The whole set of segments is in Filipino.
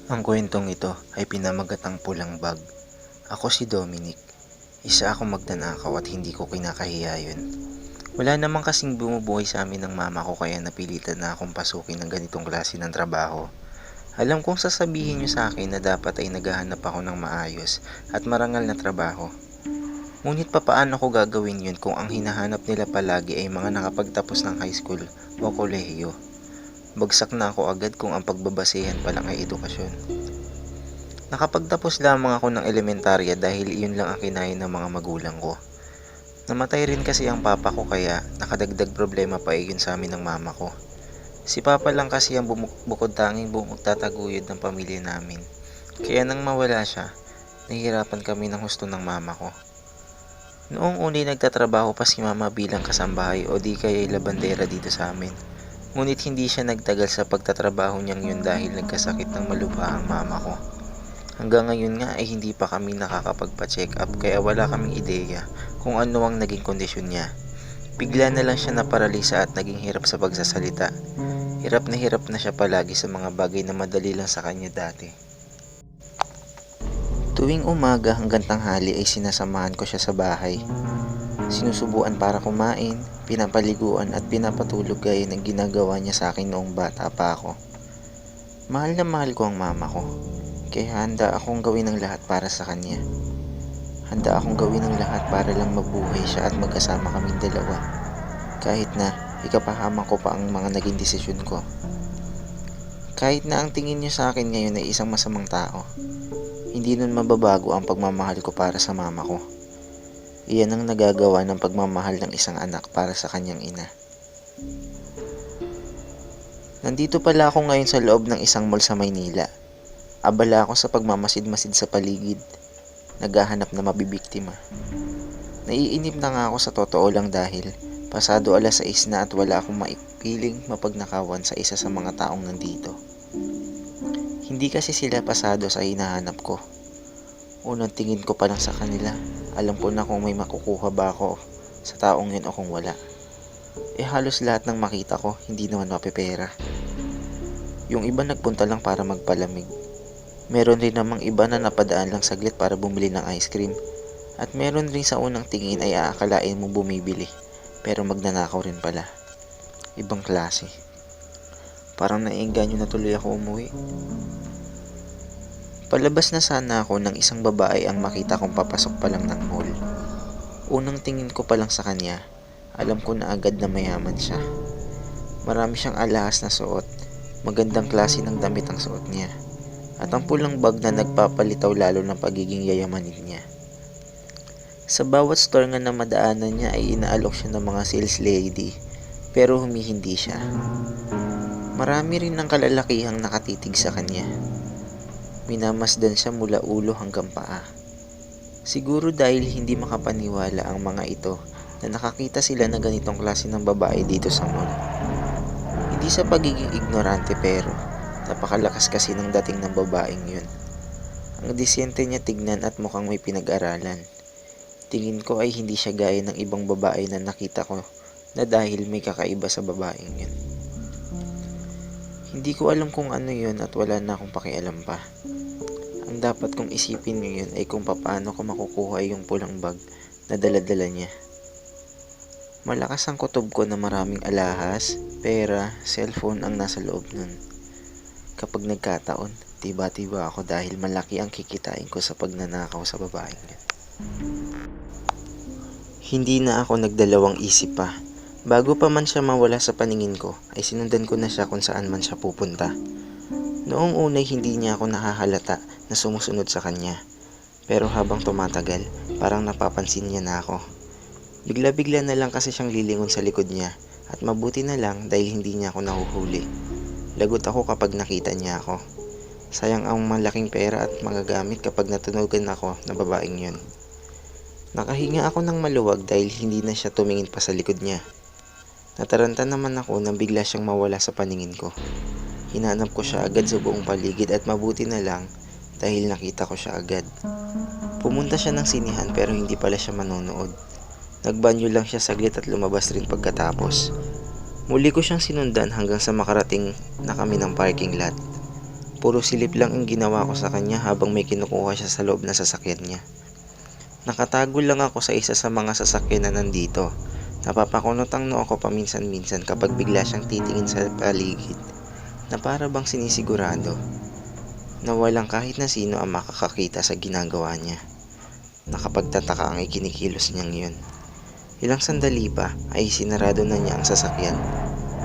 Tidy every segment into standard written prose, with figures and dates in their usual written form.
Ang kwentong ito ay pinamagatang Pulang Bag. Ako si Dominic. Isa akong magnanakaw at hindi ko kinakahiya yun. Wala namang kasing bumubuhay sa amin ng mama ko kaya napilitan na akong pasukin ng ganitong klase ng trabaho. Alam kong sasabihin nyo sa akin na dapat ay naghahanap ako ng maayos at marangal na trabaho. Ngunit papaano ko gagawin yun kung ang hinahanap nila palagi ay mga nakapagtapos ng high school o kolehiyo? Bagsak na ako agad kung ang pagbabasehan pa lang ay edukasyon. Nakapagtapos lamang ako ng elementarya dahil iyon lang ang kinaya ng mga magulang ko. Namatay rin kasi ang papa ko kaya nakadagdag problema pa iyon sa amin ng mama ko. Si papa lang kasi ang bukod tanging magtataguyod ng pamilya namin. Kaya nang mawala siya, nahihirapan kami ng husto ng mama ko. Noong unay nagtatrabaho pa si mama bilang kasambahay o di kaya labandera dito sa amin. Ngunit hindi siya nagtagal sa pagtatrabaho niyang yun dahil nagkasakit ng malubha ang mama ko. Hanggang ngayon nga ay hindi pa kami nakakapagpa-check up kaya wala kaming ideya kung ano ang naging kondisyon niya. Bigla na lang siya naparalisa at naging hirap sa pagsasalita. Hirap na siya palagi sa mga bagay na madali lang sa kanya dati. Tuwing umaga hanggang tanghali ay sinasamahan ko siya sa bahay. Sinusubuan para kumain, pinapaliguan at pinapatulog gaya ng ginagawa niya sa akin noong bata pa ako. Mahal na mahal ko ang mama ko, kaya handa akong gawin ang lahat para sa kanya. Handa akong gawin ang lahat para lang mabuhay siya at magkasama kaming dalawa, kahit na ikapahamak ko pa ang mga naging desisyon ko. Kahit na ang tingin niyo sa akin ngayon ay isang masamang tao, hindi nun mababago ang pagmamahal ko para sa mama ko. Iyan ang nagagawa ng pagmamahal ng isang anak para sa kanyang ina. Nandito pala ako ngayon sa loob ng isang mall sa Maynila. Abala ako sa pagmamasid-masid sa paligid. Naghahanap na mabibiktima. Naiinip na nga ako sa totoo lang dahil pasado 6:00 na at wala akong maipiling mapagnakawan sa isa sa mga taong nandito. Hindi kasi sila pasado sa hinahanap ko. Unang tingin ko pa lang sa kanila, alam ko na kung may makukuha ba ako sa taong yun o kung wala. Halos lahat ng makita ko, hindi naman mapipera. Yung iba nagpunta lang para magpalamig. Meron rin namang iba na napadaan lang saglit para bumili ng ice cream. At meron rin sa unang tingin ay aakalain mo bumibili, pero magnanakaw rin pala. Ibang klase. Parang naiengganyo na tuloy ako umuwi. Palabas na sana ako ng isang babae ang makita kong papasok pa lang ng mall. Unang tingin ko pa lang sa kanya, alam ko na agad na mayaman siya. Marami siyang alahas na suot, magandang klase ng damit ang suot niya, at ang pulang bag na nagpapalitaw lalo ng pagiging yayamanin niya. Sa bawat store nga na madaanan niya ay inaalok siya ng mga sales lady, pero humihindi siya. Marami rin ng kalalakihang nakatitig sa kanya. Minamasdan siya mula ulo hanggang paa. Siguro dahil hindi makapaniwala ang mga ito na nakakita sila ng ganitong klase ng babae dito sa mall. Hindi sa pagiging ignorante pero napakalakas kasi ng dating ng babaeng yun. Ang disyente niya tignan at mukhang may pinag-aralan. Tingin ko ay hindi siya gaya ng ibang babae na nakita ko na dahil may kakaiba sa babaeng yun. Hindi ko alam kung ano yun at wala na akong pakialam pa. Ang dapat kong isipin ngayon ay kung paano ko makukuha yung pulang bag na dala-dala niya. Malakas ang kutob ko na maraming alahas, pera, cellphone ang nasa loob nun. Kapag nagkataon, tiba-tiba ako dahil malaki ang kikitain ko sa pagnanakaw sa babaeng yun. Hindi na ako nagdalawang isip pa. Bago pa man siya mawala sa paningin ko, ay sinundan ko na siya kung saan man siya pupunta. Noong unay hindi niya ako nahahalata na sumusunod sa kanya. Pero habang tumatagal, parang napapansin niya na ako. Bigla-bigla na lang kasi siyang lilingon sa likod niya at mabuti na lang dahil hindi niya ako nahuhuli. Lagot ako kapag nakita niya ako. Sayang ang malaking pera at magagamit kapag natunugan ako na babaeng yun. Nakahinga ako ng maluwag dahil hindi na siya tumingin pa sa likod niya. Nataranta naman ako nang bigla siyang mawala sa paningin ko. Hinanap ko siya agad sa buong paligid at mabuti na lang dahil nakita ko siya agad. Pumunta siya ng sinihan pero hindi pala siya manonood. Nagbanyo lang siya saglit at lumabas rin pagkatapos. Muli ko siyang sinundan hanggang sa makarating na kami ng parking lot. Puro silip lang ang ginawa ko sa kanya habang may kinukuha siya sa loob na sasakyan niya. Nakatago lang ako sa isa sa mga sasakyan na nandito. Napapakunot ang noo ko paminsan-minsan kapag bigla siyang titingin sa paligid na para bang sinisigurado na walang kahit na sino ang makakakita sa ginagawa niya. Nakapagtataka ang ikinikilos niyang yun. Ilang sandali pa ay sinarado na niya ang sasakyan.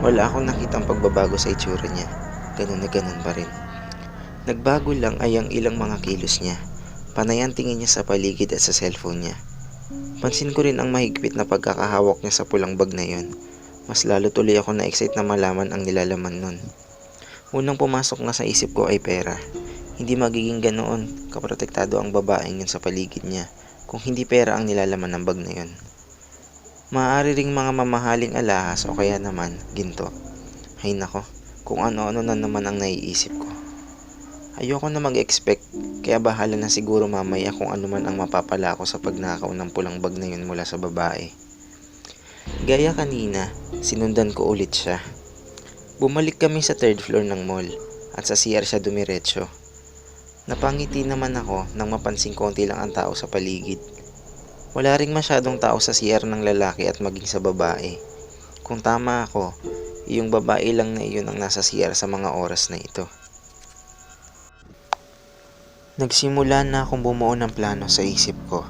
Wala akong nakitang pagbabago sa itsura niya. Ganun na ganun pa rin. Nagbago lang ay ang ilang mga kilos niya. Panay ang tingin niya sa paligid at sa cellphone niya. Pansin ko rin ang mahigpit na pagkakahawak niya sa pulang bag na yun. Mas lalo tuloy ako na-excite na malaman ang nilalaman nun. Unang pumasok nga sa isip ko ay pera. Hindi magiging ganoon kaprotektado ang babaeng yun sa paligid niya kung hindi pera ang nilalaman ng bag na yun. Maaari ring mga mamahaling alahas o kaya naman ginto. Hay nako, kung ano-ano na naman ang naiisip ko. Ayoko na mag-expect, kaya bahala na siguro mamaya kung ano man ang mapapala ko sa pagnakaw ng pulang bag na yun mula sa babae. Gaya kanina, sinundan ko ulit siya. Bumalik kami sa third floor ng mall at sa CR siya dumiretso. Napangiti naman ako nang mapansing konti lang ang tao sa paligid. Wala ring masyadong tao sa CR ng lalaki at maging sa babae. Kung tama ako, yung babae lang na iyon ang nasa CR sa mga oras na ito. Nagsimula na akong bumuo ng plano sa isip ko.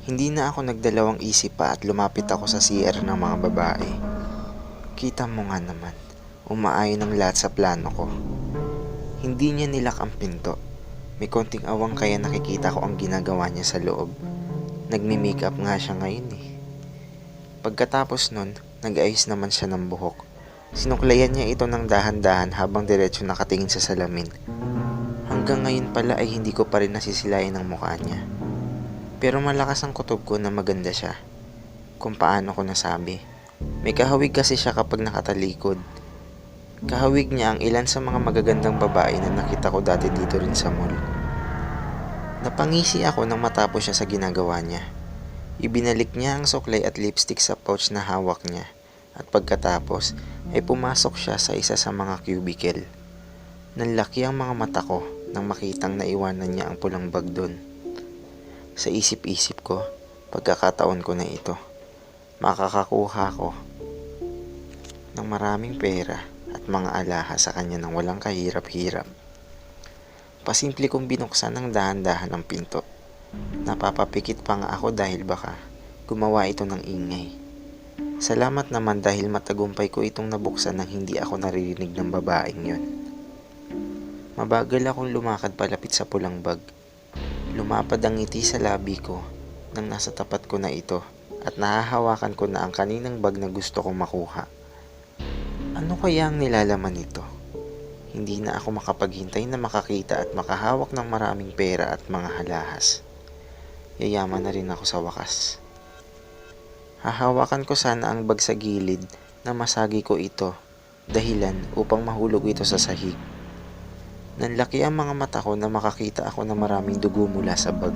Hindi na ako nagdalawang isip pa at lumapit ako sa CR ng mga babae. Kita mo nga naman, umaayon ang lahat sa plano ko. Hindi niya nilak ang pinto. May konting awang kaya nakikita ko ang ginagawa niya sa loob. Nagmi-makeup nga siya ngayon eh. Pagkatapos nun, nag-ayos naman siya ng buhok. Sinuklayan niya ito ng dahan-dahan habang diretso nakatingin sa salamin. Hanggang ngayon pala ay hindi ko pa rin nasisilayan ang mukha niya. Pero malakas ang kutob ko na maganda siya. Kung paano ko nasabi. May kahawig kasi siya kapag nakatalikod. Kahawig niya ang ilan sa mga magagandang babae na nakita ko dati dito rin sa mall. Napangisi ako nang matapos siya sa ginagawa niya. Ibinalik niya ang suklay at lipstick sa pouch na hawak niya at pagkatapos ay pumasok siya sa isa sa mga cubicle. Nanlaki ang mga mata ko nang makitang naiwanan niya ang pulang bag doon. Sa isip-isip ko, pagkakataon ko na ito. Makakakuha ko ng maraming pera at mga alahas sa kanya nang walang kahirap-hirap. Pasimple kong binuksan ng dahan-dahan ang pinto. Napapapikit pa nga ako dahil baka gumawa ito ng ingay. Salamat naman dahil matagumpay ko itong nabuksan nang hindi ako naririnig ng babaeng yun. Mabagal akong lumakad palapit sa pulang bag. Lumapad ang ngiti sa labi ko nang nasa tapat ko na ito at nahahawakan ko na ang kaninang bag na gusto kong makuha. Ano kaya ang nilalaman nito? Hindi na ako makapaghintay na makakita at makahawak ng maraming pera at mga halahas. Yayaman na rin ako sa wakas. Hahawakan ko sana ang bag sa gilid na masagi ko ito, dahilan upang mahulog ito sa sahig. Nanlaki ang mga mata ko na makakita ako ng maraming dugo mula sa bag.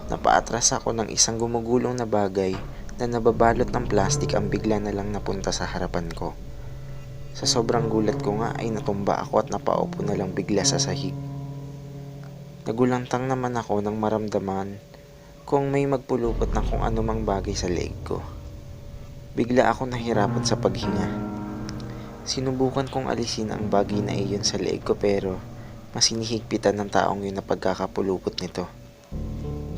Napaatras ako ng isang gumugulong na bagay na nababalot ng plastik ang bigla na lang napunta sa harapan ko. Sa sobrang gulat ko nga ay natumba ako at napaupo na lang bigla sa sahig. Nagulantang naman ako nang maramdaman kung may magpulupot ng kung anumang bagay sa leeg ko. Bigla ako nahirapan sa paghinga. Sinubukan kong alisin ang bagay na iyon sa leeg ko pero mas hinihigpitan ng taong yun na pagkakapulupot nito.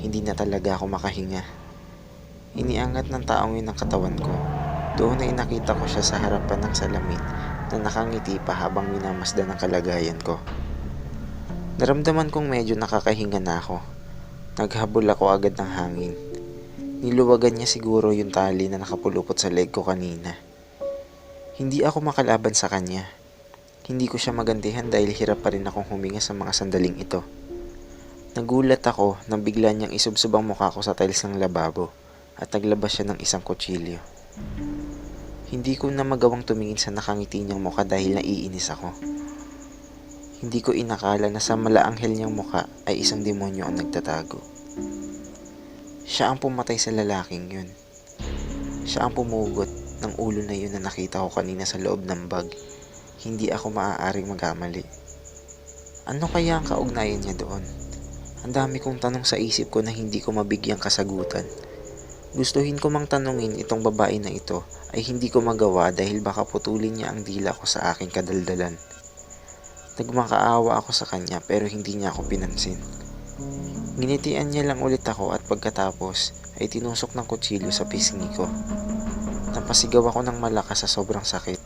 Hindi na talaga ako makahinga. Iniangat ng taong yun ang katawan ko. Doon ay nakita ko siya sa harapan ng salamin na nakangiti pa habang minamasdan ang kalagayan ko. Naramdaman kong medyo nakakahinga na ako. Naghabol ako agad ng hangin. Niluwagan niya siguro yung tali na nakapulupot sa leg ko kanina. Hindi ako makalaban sa kanya. Hindi ko siya magantihan dahil hirap pa rin akong huminga sa mga sandaling ito. Nagulat ako nang bigla niyang isubsob ang mukha ko sa tiles ng lababo at naglabas siya ng isang kutsilyo. Hindi ko na magawang tumingin sa nakangiti niyang mukha dahil naiinis ako. Hindi ko inakala na sa malaanghel niyang mukha ay isang demonyo ang nagtatago. Siya ang pumatay sa lalaking yun. Siya ang pumugot ng ulo na yun na nakita ko kanina sa loob ng bag, hindi ako maaaring magkamali. Ano kaya ang kaugnayan niya doon? Ang dami kong tanong sa isip ko na hindi ko mabigyang kasagutan. Gustuhin ko mang tanungin itong babae na ito ay hindi ko magawa dahil baka putulin niya ang dila ko sa aking kadaldalan. Nagmakaawa ako sa kanya pero hindi niya ako pinansin. Nginitian niya lang ulit ako at pagkatapos ay tinusok ng kutsilyo sa pisngi ko. Napasigaw ako ng malakas sa sobrang sakit.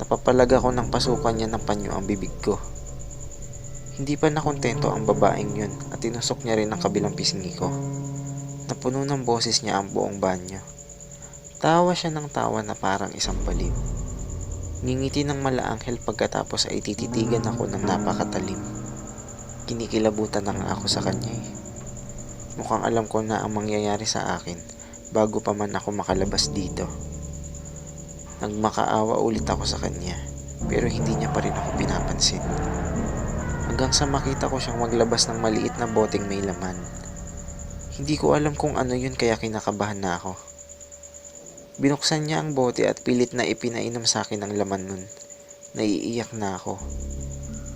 Napapalag ako ng pasukan niya ng panyo ang bibig ko. Hindi pa nakontento ang babaeng yun at tinusok niya rin ang kabilang pisngi ko. Napuno ng boses niya ang buong banyo. Tawa siya ng tawa na parang isang baliw. Ngingiti ng malaanghel pagkatapos ay tititigan ako ng napakatalim. Kinikilabutan na nga ako sa kanya eh. Mukhang alam ko na ang mangyayari sa akin bago pa man ako makalabas dito. Nagmakaawa ulit ako sa kanya pero hindi niya pa rin ako pinapansin. Hanggang sa makita ko siyang maglabas ng maliit na boteng may laman. Hindi ko alam kung ano yun kaya kinakabahan na ako. Binuksan niya ang bote at pilit na ipinainom sa akin ang laman nun. Naiiyak na ako.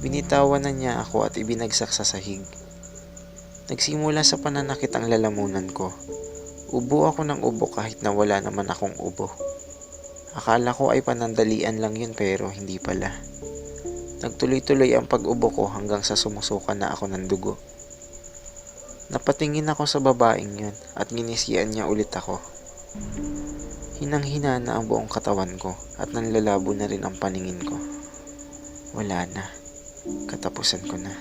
Binitawan na niya ako at ibinagsak sa sahig. Nagsimula sa pananakit ang lalamunan ko. Ubo ako ng ubo kahit na wala naman akong ubo. Akala ko ay panandalian lang yun pero hindi pala. Nagtuloy-tuloy ang pag-ubo ko hanggang sa sumusuka na ako ng dugo. Napatingin ako sa babaeng yun at ginisian niya ulit ako. Hinang-hina na ang buong katawan ko at nanlalabo na rin ang paningin ko. Wala na. Katapusan ko na.